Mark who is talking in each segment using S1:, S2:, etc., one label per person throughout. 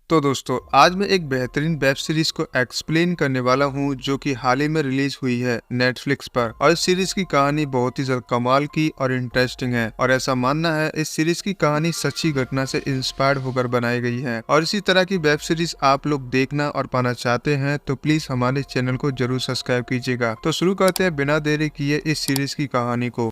S1: तो दोस्तों आज मैं एक बेहतरीन वेब सीरीज को एक्सप्लेन करने वाला हूं जो कि हाल ही में रिलीज हुई है नेटफ्लिक्स पर। और इस सीरीज की कहानी बहुत ही ज्यादा कमाल की और इंटरेस्टिंग है और ऐसा मानना है इस सीरीज की कहानी सच्ची घटना से इंस्पायर्ड होकर बनाई गई है। और इसी तरह की वेब सीरीज आप लोग देखना और पाना चाहते हैं तो प्लीज हमारे चैनल को जरूर सब्सक्राइब कीजिएगा। तो शुरू करते हैं बिना देरी किए इस सीरीज की कहानी को।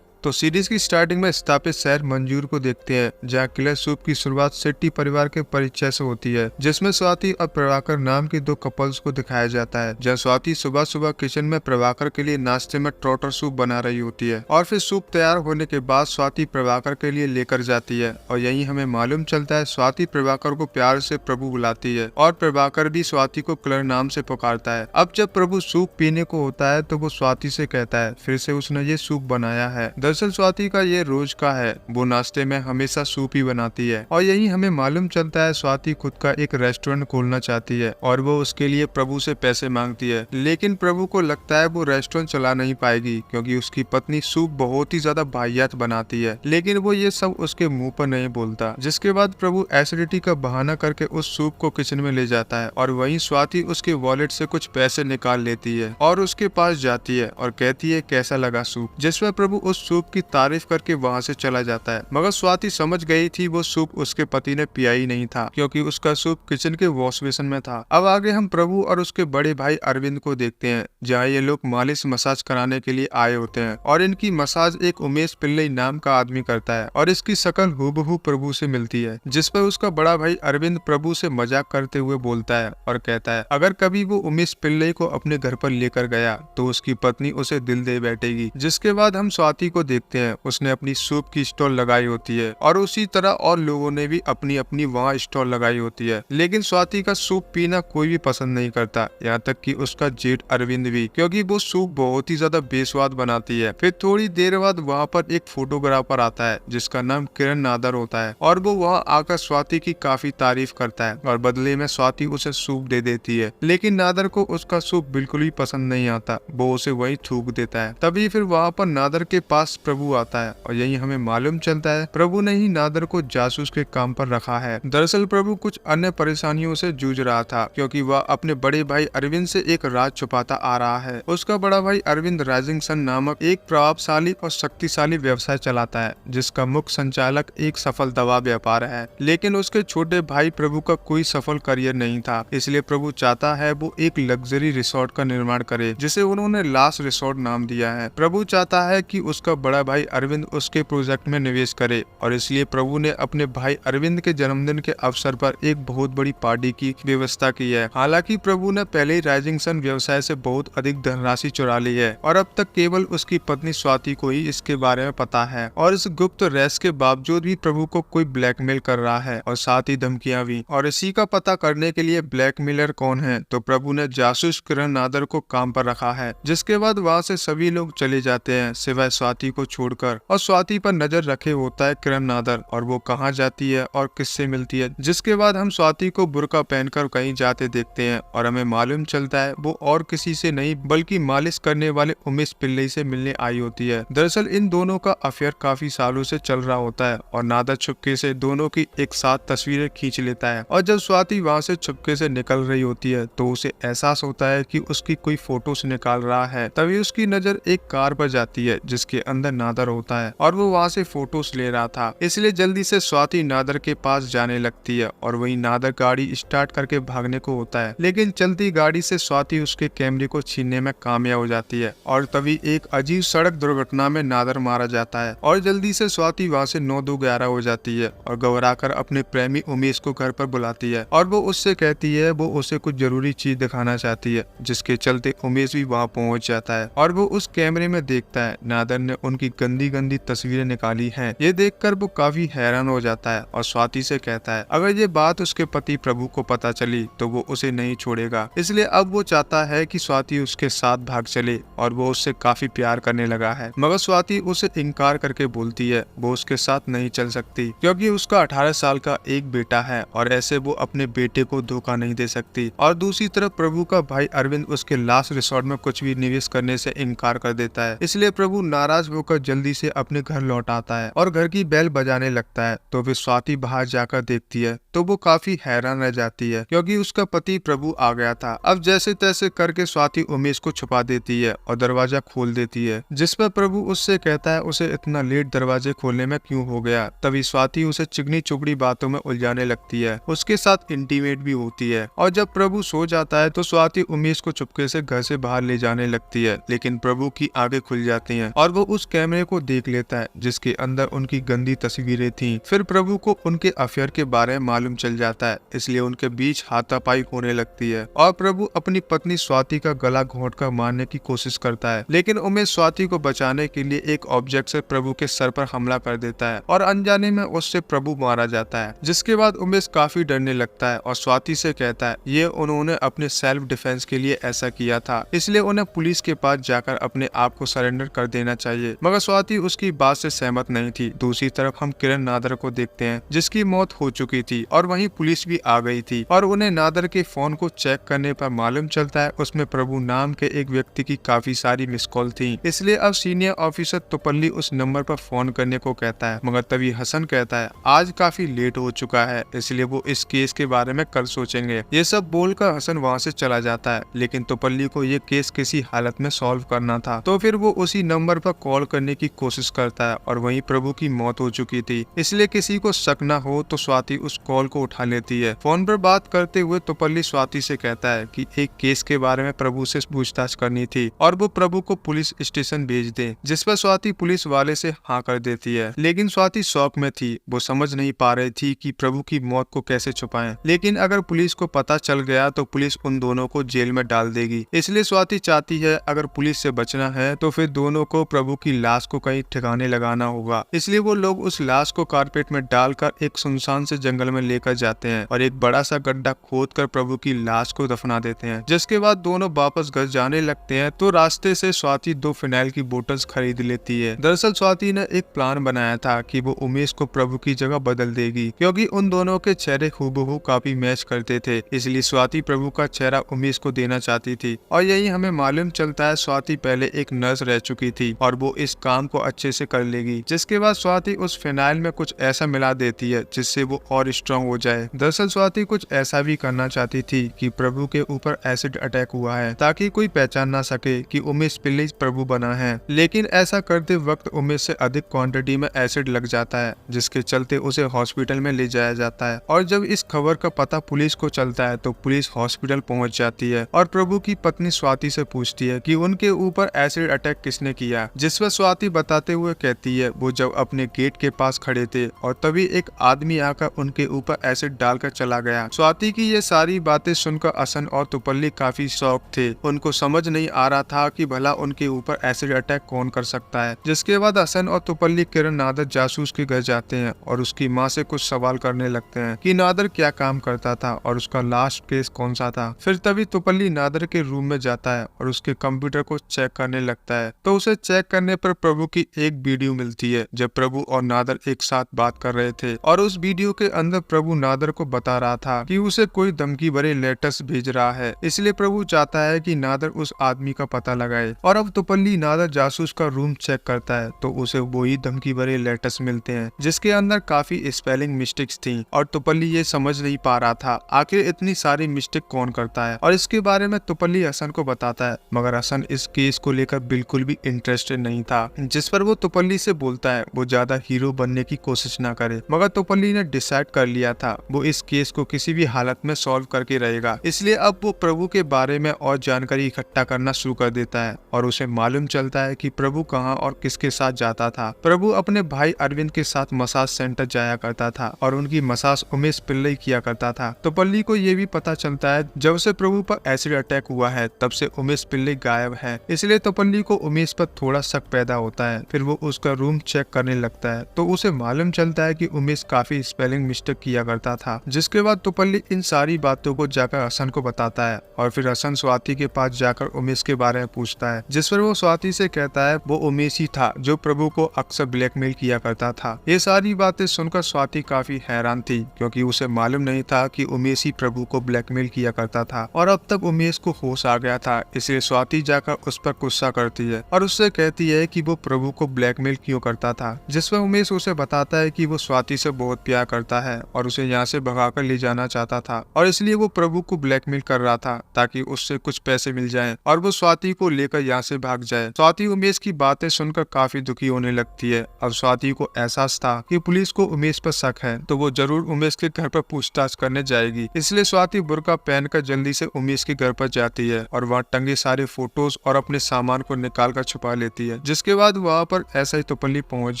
S1: तो सीरीज की स्टार्टिंग में स्थापित शहर मंजूर को देखते हैं, जहाँ किलर सूप की शुरुआत शेट्टी परिवार के परिचय से होती है, जिसमें स्वाति और प्रभाकर नाम के दो कपल्स को दिखाया जाता है। जहाँ स्वाति सुबह सुबह किचन में प्रभाकर के लिए नाश्ते में ट्रोटर सूप बना रही होती है और फिर सूप तैयार होने के बाद स्वाति प्रभाकर के लिए लेकर जाती है। और यही हमें मालूम चलता है स्वाति प्रभाकर को प्यार से प्रभु बुलाती है और प्रभाकर भी स्वाति को किलर नाम से पुकारता है। अब जब प्रभु सूप पीने को होता है तो वो स्वाति से कहता है फिर से उसने ये सूप बनाया है। दरअसल स्वाति का ये रोज का है, वो नाश्ते में हमेशा सूप ही बनाती है। और यही हमें मालूम चलता है स्वाति खुद का एक रेस्टोरेंट खोलना चाहती है और वो उसके लिए प्रभु से पैसे मांगती है, लेकिन प्रभु को लगता है वो रेस्टोरेंट चला नहीं पाएगी क्योंकि उसकी पत्नी सूप बहुत ही ज्यादा वाहियात बनाती है। लेकिन वो ये सब उसके मुंह पर नहीं बोलता, जिसके बाद प्रभु एसिडिटी का बहाना करके उस सूप को किचन में ले जाता है और वहीं स्वाति उसके वॉलेट से कुछ पैसे निकाल लेती है और उसके पास जाती है और कहती है कैसा लगा सूप, जिसमें प्रभु उस सूप की तारीफ करके वहाँ से चला जाता है। मगर स्वाति समझ गई थी वो सूप उसके पति ने पिया ही नहीं था क्योंकि उसका सूप किचन के वॉश बेसिन में था। अब आगे हम प्रभु और उसके बड़े भाई अरविंद को देखते हैं, जहाँ ये लोग मालिश मसाज कराने के लिए आए होते हैं और इनकी मसाज एक उमेश पिल्लई नाम का आदमी करता है और इसकी शकल हूबहू प्रभु से मिलती है। जिस पर उसका बड़ा भाई अरविंद प्रभु से मजाक करते हुए बोलता है और कहता है अगर कभी वो उमेश पिल्लई को अपने घर पर लेकर गया तो उसकी पत्नी उसे दिल दे बैठेगी। जिसके बाद हम स्वाति को देखते हैं, उसने अपनी सूप की स्टॉल लगाई होती है और उसी तरह और लोगों ने भी अपनी अपनी वहाँ स्टॉल लगाई होती है। लेकिन स्वाति का सूप पीना कोई भी पसंद नहीं करता, यहाँ तक कि उसका जेठ अरविंद भी, क्योंकि वो सूप बहुत ही ज्यादा बेस्वाद बनाती है। फिर थोड़ी देर बाद वहाँ पर एक फोटोग्राफर आता है जिसका नाम किरण नादर होता है और वो वहाँ आकर स्वाति की काफी तारीफ करता है और बदले में स्वाति उसे सूप दे देती है। लेकिन नादर को उसका सूप बिल्कुल भी पसंद नहीं आता, वो उसे वही थूक देता है। तभी फिर वहाँ पर नादर के पास प्रभु आता है और यही हमें मालूम चलता है प्रभु ने ही नादर को जासूस के काम पर रखा है। दरअसल प्रभु कुछ अन्य परेशानियों से जूझ रहा था क्योंकि वह अपने बड़े भाई अरविंद से एक राज छुपाता आ रहा है। उसका बड़ा भाई अरविंद राइजिंग सन नामक एक प्रभावशाली और शक्तिशाली व्यवसाय चलाता है जिसका मुख्य संचालक एक सफल दवा व्यापार है। लेकिन उसके छोटे भाई प्रभु का कोई सफल करियर नहीं था, इसलिए प्रभु चाहता है वो एक लग्जरी रिसोर्ट का निर्माण करे जिसे उन्होंने लास्ट रिसोर्ट नाम दिया है। प्रभु चाहता है कि उसका बड़ा भाई अरविंद उसके प्रोजेक्ट में निवेश करे और इसलिए प्रभु ने अपने भाई अरविंद के जन्मदिन के अवसर पर एक बहुत बड़ी पार्टी की व्यवस्था की है। हालांकि प्रभु ने पहले ही राइजिंग सन व्यवसाय से बहुत अधिक धनराशि चुरा ली है और अब तक केवल उसकी पत्नी स्वाति को ही इसके बारे में पता है और इस गुप्त रहस्य के बावजूद भी प्रभु को कोई ब्लैकमेल कर रहा है और साथ ही धमकियां भी। और इसी का पता करने के लिए ब्लैकमेलर कौन है तो प्रभु ने जासूस किरण नादर को काम पर रखा है। जिसके बाद वहाँ से सभी लोग चले जाते हैं सिवाय स्वाति को छोड़कर और स्वाति पर नजर रखे होता है किरण नादर और वो कहाँ जाती है और किससे मिलती है। जिसके बाद हम स्वाति को बुर्का पहनकर कहीं जाते देखते हैं और हमें मालूम चलता है वो और किसी से नहीं बल्कि मालिश करने वाले उमेश पिल्लई से मिलने आई होती है। दरअसल इन दोनों का अफेयर काफी सालों से चल रहा होता है और नादर चुपके से दोनों की एक साथ तस्वीरें खींच लेता है और जब स्वाति वहाँ से चुपके से निकल रही होती है तो उसे एहसास होता है कि उसकी कोई फोटोज निकाल रहा है। तभी उसकी नजर एक कार पर जाती है जिसके अंदर नादर होता है और वो वहाँ से फोटोज ले रहा था, इसलिए जल्दी से स्वाति नादर के पास जाने लगती है और वही नादर गाड़ी स्टार्ट करके भागने को होता है। लेकिन चलती गाड़ी से स्वाति उसके कैमरे को छीनने में कामयाब हो जाती है और तभी एक अजीब सड़क दुर्घटना में नादर मारा जाता है और जल्दी से स्वाति वहाँ से 9-2-11 हो जाती है और घबराकर अपने प्रेमी उमेश को घर पर बुलाती है और वो उससे कहती है वो उसे कुछ जरूरी चीज दिखाना चाहती है। जिसके चलते उमेश भी वहाँ पहुँच जाता है और वो उस कैमरे में देखता है नादर ने उनकी गंदी गंदी तस्वीरें निकाली हैं। ये देखकर वो काफी हैरान हो जाता है और स्वाति से कहता है अगर ये बात उसके पति प्रभु को पता चली तो वो उसे नहीं छोड़ेगा, इसलिए अब वो चाहता है कि स्वाति उसके साथ भाग चले और वो उससे काफी प्यार करने लगा है। मगर स्वाति उसे इनकार करके बोलती है वो उसके साथ नहीं चल सकती क्योंकि उसका 18 साल का एक बेटा है और ऐसे वो अपने बेटे को धोखा नहीं दे सकती। और दूसरी तरफ प्रभु का भाई अरविंद उसके लास्ट रिसोर्ट में कुछ भी निवेश करने से इनकार कर देता है, इसलिए प्रभु नाराज होकर होकर जल्दी से अपने घर लौट आता है और घर की बेल बजाने लगता है। तो फिर स्वाति बाहर जाकर देखती है तो वो काफी हैरान रह जाती है क्योंकि उसका पति प्रभु आ गया था। अब जैसे तैसे करके स्वाति उमेश को छुपा देती है और दरवाजा खोल देती है, जिस पर प्रभु उससे कहता है उसे इतना लेट दरवाजे खोलने में क्यों हो गया। तभी स्वाति उसे चिकनी चुपड़ी बातों में उलझाने लगती है, उसके साथ इंटीमेट भी होती है। और जब प्रभु सो जाता है तो स्वाति उमेश को चुपके से घर से बाहर ले जाने लगती है, लेकिन प्रभु की आंखें खुल जाती हैं और वो उस कैमरे को देख लेता है जिसके अंदर उनकी गंदी तस्वीरें थी। फिर प्रभु को उनके अफेयर के बारे में मालूम चल जाता है, इसलिए उनके बीच हाथापाई होने लगती है और प्रभु अपनी पत्नी स्वाति का गला घोंटकर मारने की कोशिश करता है। लेकिन उमेश स्वाति को बचाने के लिए एक ऑब्जेक्ट से प्रभु के सर पर हमला कर देता है और अनजाने में उससे प्रभु मारा जाता है। जिसके बाद उमेश काफी डरने लगता है और स्वाति से कहता है ये उन्होंने अपने सेल्फ डिफेंस के लिए ऐसा किया था, इसलिए उन्हें पुलिस के पास जाकर अपने आप को सरेंडर कर देना चाहिए। मगर स्वाति उसकी बात से सहमत नहीं थी। दूसरी तरफ हम किरण नादर को देखते हैं जिसकी मौत हो चुकी थी और वहीं पुलिस भी आ गई थी और उन्हें नादर के फोन को चेक करने पर मालूम चलता है उसमें प्रभु नाम के एक व्यक्ति की काफी सारी मिस कॉल थी। इसलिए अब सीनियर ऑफिसर तुपल्ली उस नंबर पर फोन करने को कहता है, मगर तभी हसन कहता है आज काफी लेट हो चुका है, इसलिए वो इस केस के बारे में कल सोचेंगे। ये सब बोलकर हसन वहाँ से चला जाता है, लेकिन तुपल्ली को ये केस किसी हालत में सॉल्व करना था। तो फिर वो उसी नंबर पर कॉल करने की कोशिश करता है और वहीं प्रभु की मौत हो चुकी थी, इसलिए किसी को शक न हो तो स्वाति उस कॉल को उठा लेती है। फोन पर बात करते हुए तुपल्ली स्वाति से कहता है कि एक केस के बारे में प्रभु से पूछताछ करनी थी और वो प्रभु को पुलिस स्टेशन भेज दे, जिस पर स्वाति पुलिस वाले से हाँ कर देती है। लेकिन स्वाति शौक में थी, वो समझ नहीं पा रही थी कि प्रभु की मौत को कैसे छुपाएं। लेकिन अगर पुलिस को पता चल गया तो पुलिस उन दोनों को जेल में डाल देगी, इसलिए स्वाति चाहती है अगर पुलिस से बचना है तो फिर दोनों को प्रभु की लाश को कहीं ठिकाने लगाना होगा। इसलिए वो लोग उस लाश को कारपेट में डालकर एक सुनसान से जंगल में लेकर जाते हैं और एक बड़ा सा गड्ढा खोदकर प्रभु की लाश को दफना देते हैं। जिसके बाद दोनों वापस घर जाने लगते हैं तो रास्ते से स्वाति 2 फिनाइल की बोतल्स खरीद लेती है। दरअसल स्वाति ने एक प्लान बनाया था कि वो उमेश को प्रभु की जगह बदल देगी, क्योंकि उन दोनों के चेहरे हूबहू काफी मैच करते थे। इसलिए स्वाति प्रभु का चेहरा उमेश को देना चाहती थी और यही हमें मालूम चलता है स्वाति पहले एक नर्स रह चुकी थी और वो इस काम को अच्छे से कर लेगी। जिसके बाद स्वाति उस फिनाइल में कुछ ऐसा मिला देती है जिससे वो और स्ट्रॉन्ग हो जाए। दरअसल स्वाति कुछ ऐसा भी करना चाहती थी कि प्रभु के ऊपर एसिड अटैक हुआ है ताकि कोई पहचान ना सके कि उमेश पिल्ली प्रभु बना है। लेकिन ऐसा करते वक्त उमेश से अधिक क्वांटिटी में एसिड लग जाता है, जिसके चलते उसे हॉस्पिटल में ले जाया जाता है। और जब इस खबर का पता पुलिस को चलता है तो पुलिस हॉस्पिटल पहुंच जाती है और प्रभु की पत्नी स्वाति से पूछती है कि उनके ऊपर एसिड अटैक किसने किया। जिस पर स्वाति बताते हुए कहती है वो जब अपने गेट के पास खड़े थे और तभी एक आदमी आकर उनके ऊपर एसिड डालकर चला गया। स्वाति की ये सारी बातें सुनकर हसन और तुपल्ली काफी शौक थे। उनको समझ नहीं आ रहा था कि भला उनके ऊपर एसिड अटैक कौन कर सकता है। जिसके बाद हसन और तुपल्ली किरण नादर जासूस के घर जाते हैं और उसकी माँ से कुछ सवाल करने लगते हैं कि नादर क्या काम करता था और उसका लास्ट केस कौन सा था। फिर तभी तुपल्ली नादर के रूम में जाता है और उसके कंप्यूटर को चेक करने लगता है तो उसे चेक करने पर प्रभु की एक वीडियो मिलती है जब प्रभु और नादर एक साथ बात कर रहे थे और उस वीडियो के अंदर प्रभु नादर को बता रहा था कि उसे कोई धमकी भरे लेटर्स भेज रहा है। इसलिए प्रभु चाहता है कि नादर उस आदमी का पता लगाए। और अब तुपल्ली नादर जासूस का रूम चेक करता है तो उसे वही धमकी भरे लेटर्स मिलते हैं जिसके अंदर काफी स्पेलिंग मिस्टेक्स थी और तुपल्ली ये समझ नहीं पा रहा था आखिर इतनी सारी मिस्टेक कौन करता है। और इसके बारे में तुपल्ली हसन को बताता है, मगर हसन इस केस को लेकर बिल्कुल भी इंटरेस्टेड नहीं था। जिस पर वो तुपल्ली से बोलता है वो ज्यादा हीरो बनने की कोशिश ना करे, मगर तुपल्ली ने डिसाइड कर लिया था वो इस केस को किसी भी हालत में सॉल्व करके रहेगा। इसलिए अब वो प्रभु के बारे में और जानकारी इकट्ठा करना शुरू कर देता है और उसे मालूम चलता है कि प्रभु कहाँ और किसके साथ जाता था। प्रभु अपने भाई अरविंद के साथ मसाज सेंटर जाया करता था और उनकी मसाज उमेश पिल्लई किया करता था। तुपल्ली को ये भी पता चलता है जब से प्रभु पर एसिड अटैक हुआ है तब से उमेश पिल्लई गायब है। इसलिए तुपल्ली को उमेश पर थोड़ा शक पैदा होता है। फिर वो उसका रूम चेक करने लगता है तो उसे मालूम चलता है कि उमेश काफी स्पेलिंग मिस्टेक किया करता था। जिसके बाद तुपल्ली इन सारी बातों को जाकर हसन को बताता है और फिर हसन स्वाति के पास जाकर उमेश के बारे में पूछता है, जिस पर वो स्वाति से कहता है वो उमेश ही था जो प्रभु को अक्सर ब्लैकमेल किया करता था। ये सारी बातें सुनकर स्वाति काफी हैरान थी क्योंकि उसे मालूम नहीं था कि उमेश ही प्रभु को ब्लैकमेल किया करता था और अब तक उमेश को होश आ गया था। इसलिए स्वाति जाकर उस पर गुस्सा करती है और उससे कहती है कि वो प्रभु को ब्लैकमेल क्यों करता था, जिसमें उमेश उसे बताता है कि वो स्वाति से बहुत प्यार करता है और उसे यहाँ से भगाकर ले जाना चाहता था और इसलिए वो प्रभु को ब्लैकमेल कर रहा था ताकि उससे कुछ पैसे मिल जाएं और वो स्वाति को लेकर यहाँ से भाग जाए। स्वाति उमेश की बातें सुनकर काफी दुखी होने लगती है। अब स्वाति को एहसास था कि पुलिस को उमेश पर शक है तो वो जरूर उमेश के घर पर पूछताछ करने जाएगी, इसलिए स्वाति बुर्का पहनकर जल्दी से उमेश के घर पर जाती है और वहाँ टंगे सारे फोटोज और अपने सामान को निकाल कर छुपा लेती है। जिसके बाद वहाँ पर ऐसा ही तुपल्ली पहुँच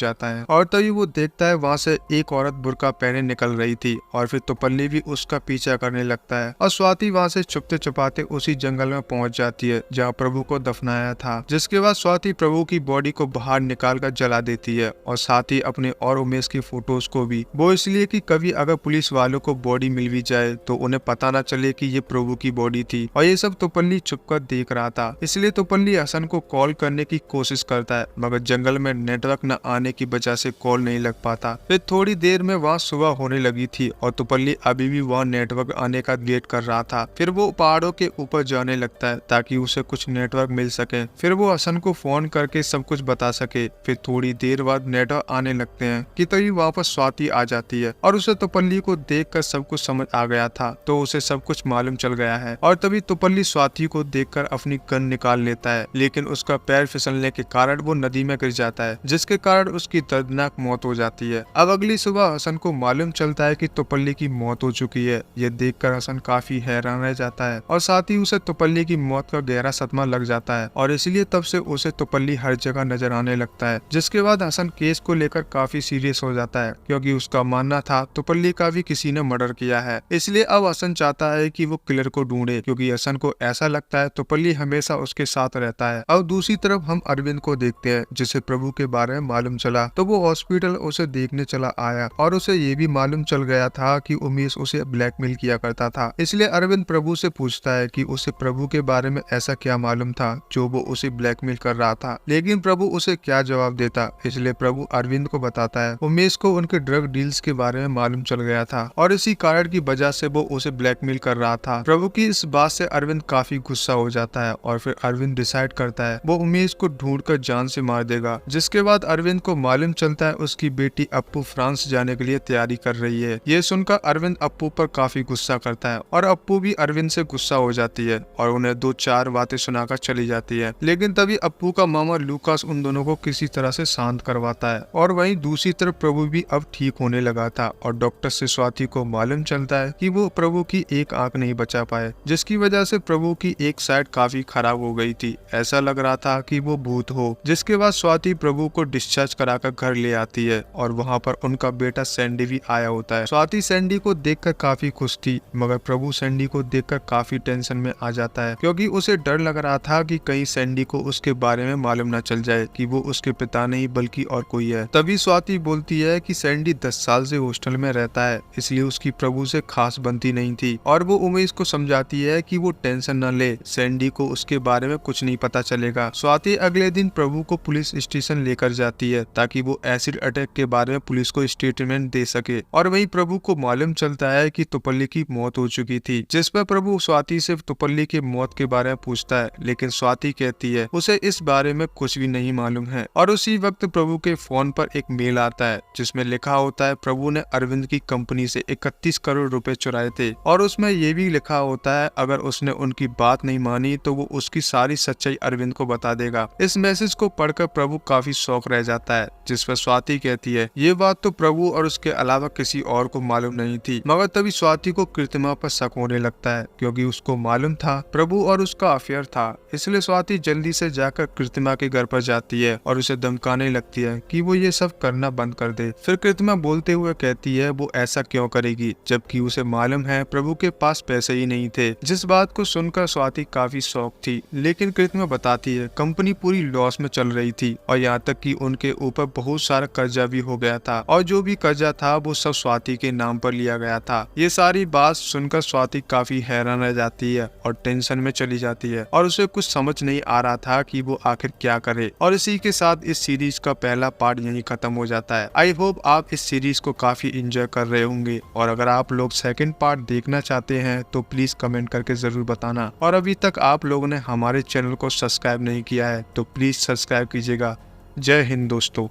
S1: जाता है और तभी वो देखता है वहाँ से एक औरत बुर्का पहने निकल रही थी और फिर तुपल्ली भी उसका पीछा करने लगता है और स्वाति वहाँ से छुपते छुपाते उसी जंगल में पहुँच जाती है जहाँ प्रभु को दफनाया था। जिसके बाद स्वाति प्रभु की बॉडी को बाहर निकाल कर जला देती है और साथ ही अपने और उमेश की फोटोज को भी, वो इसलिए कि कभी अगर पुलिस वालों को बॉडी मिल भी जाए तो उन्हें पता न चले कि ये प्रभु की बॉडी थी। और ये सब तुपल्ली छुपकर देख रहा था, इसलिए तुपल्ली हसन को कॉल करने की कोशिश करता है मगर जंगल में नेटवर्क न आने की वजह से कॉल नहीं लग पाता। फिर थोड़ी देर में वहाँ सुबह होने लगी थी और तुपल्ली अभी भी वहाँ नेटवर्क आने का वेट कर रहा था। फिर वो पहाड़ों के ऊपर जाने लगता है ताकि उसे कुछ नेटवर्क मिल सके, फिर वो हसन को फोन करके सब कुछ बता सके। फिर थोड़ी देर बाद नेटवर्क आने लगते हैं कि तभी वापस स्वाति आ जाती है और उसे तुपल्ली को देखकर सब कुछ समझ आ गया था तो उसे सब कुछ मालूम चल गया है। और तभी तुपल्ली स्वाति को देखकर अपनी गन निकाल लेता है लेकिन उसका पैर फिसलने के कारण वो नदी में गिर जाता है जिसके कारण उसकी दर्दनाक मौत हो जाती है। अब अगली सुबह हसन को मालूम चलता है कि तुपल्ली की मौत हो चुकी है। ये देखकर हसन काफी हैरान रह जाता है और साथ ही उसे तुपल्ली की मौत का गहरा सदमा लग जाता है और इसलिए तब से उसे तुपल्ली हर जगह नजर आने लगता है। जिसके बाद हसन केस को लेकर काफी सीरियस हो जाता है क्योंकि उसका मानना था तुपल्ली का भी किसी ने मर्डर किया है। इसलिए अब हसन चाहता है कि वो किलर को ढूंढे क्योंकि हसन को ऐसा लगता है तुपल्ली हमेशा उसके साथ रहता है। अब दूसरी तरफ हम अरविंद को देखते हैं जिसे प्रभु के बारे में मालूम चला तो वो हॉस्पिटल उसे देखने चला आया और उसे ये भी मालूम चल गया था कि उमेश उसे ब्लैकमेल किया करता था। इसलिए अरविंद प्रभु से पूछता है कि उसे प्रभु के बारे में ऐसा क्या मालूम था जो वो उसे ब्लैकमेल कर रहा था, लेकिन प्रभु उसे क्या जवाब देता। इसलिए प्रभु अरविंद को बताता है उमेश को उनके ड्रग डील्स के बारे में मालूम चल गया था और इसी कारण की वजह से वो उसे ब्लैकमेल कर रहा था। प्रभु की इस बात से अरविंद काफी गुस्सा हो जाता है और फिर अरविंद डिसाइड करता है वो उमेश को ढूंढकर जान से मार देगा। जिसके बाद अरविंद को मालूम चलता है उसकी बेटी अप्पू फ्रांस जाने के लिए तैयारी कर रही है। ये सुनकर अरविंद अप्पू पर काफी गुस्सा करता है और अप्पू भी अरविंद से गुस्सा हो जाती है और उन्हें दो चार बातें सुनाकर चली जाती है। लेकिन तभी अप्पू का मामा लूकास उन दोनों को किसी तरह से शांत करवाता है और वहीं दूसरी तरफ प्रभु भी अब ठीक होने लगा था और डॉक्टर से स्वाति को मालूम चलता है कि वो प्रभु की एक आंख नहीं बचा पाए जिसकी वजह से प्रभु की एक साइड काफी खराब हो गई थी। ऐसा लग रहा था कि वो भूत हो। जिसके बाद स्वाति प्रभु को डिस्चार्ज कराकर घर ले आती है और वहाँ पर उनका बेटा सैंडी भी आया होता है। स्वाति सैंडी को देखकर काफी खुश थी मगर प्रभु सैंडी को देखकर काफी टेंशन में आ जाता है क्योंकि उसे डर लग रहा था कि कहीं सैंडी को उसके बारे में मालूम न चल जाए कि वो उसके पिता नहीं बल्कि और कोई है। तभी स्वाति बोलती है कि सैंडी 10 साल से हॉस्टल में रहता है इसलिए उसकी प्रभु से खास बनती नहीं थी और वो उमेश को समझाती है कि वो टेंशन न ले, सैंडी को उसके बारे में कुछ नहीं पता चलेगा। स्वाति अगले दिन प्रभु को पुलिस स्टेशन लेकर जाती है ताकि वो एसिड अटैक के बारे में पुलिस को स्टेटमेंट दे सके और वहीं प्रभु को मालूम चलता है कि तुपल्ली की मौत हो चुकी थी। जिस पर प्रभु स्वाति से तुपल्ली की मौत के बारे में पूछता है लेकिन स्वाति कहती है उसे इस बारे में कुछ भी नहीं मालूम है। और उसी वक्त प्रभु के फोन पर एक मेल आता है जिसमें लिखा होता है प्रभु ने अरविंद की कंपनी से 31 करोड़ रुपए चुराए थे और उसमें ये भी लिखा होता है अगर उसने उनकी बात नहीं मानी तो वो उसकी सारी सच्चाई अरविंद को बता देगा। इस मैसेज को पढ़कर प्रभु काफी शौक रह जाता है जिस पर स्वाति कहती है ये बात तो प्रभु और उसके अलावा किसी और को मालूम नहीं थी। मगर तभी स्वाति को कृतिमा पर शक होने लगता है क्योंकि उसको मालूम था प्रभु और उसका अफेयर था। इसलिए स्वाति जल्दी से जाकर कृतिमा के घर पर जाती है और उसे धमकाने लगती है कि वो ये सब करना बंद कर दे। फिर कृतिमा बोलते हुए कहती है वो ऐसा क्यों करेगी जबकि उसे मालूम है प्रभु के पास पैसे ही नहीं थे। जिस बात को सुनकर स्वाति काफी शौक थी लेकिन कृतिमा बताती है कंपनी पूरी लॉस में चल रही थी और यहाँ तक कि उनके ऊपर बहुत सारा कर्जा भी हो गया था और जो भी कर्जा था वो सब स्वाति के नाम पर लिया गया था। ये सारी बात सुनकर स्वाति काफी हैरान रह जाती है और टेंशन में चली जाती है और उसे कुछ समझ नहीं आ रहा था कि वो आखिर क्या करे। और इसी के साथ इस सीरीज का पहला पार्ट यहीं खत्म हो जाता है। आई होप आप इस सीरीज को काफी एंजॉय कर रहे होंगे और अगर आप लोग सेकंड पार्ट देखना चाहते हैं तो प्लीज कमेंट करके जरूर बताना। और अभी तक आप लोगों ने हमारे चैनल को सब्सक्राइब नहीं किया है तो प्लीज सब्सक्राइब कीजिएगा। जय हिंद दोस्तों।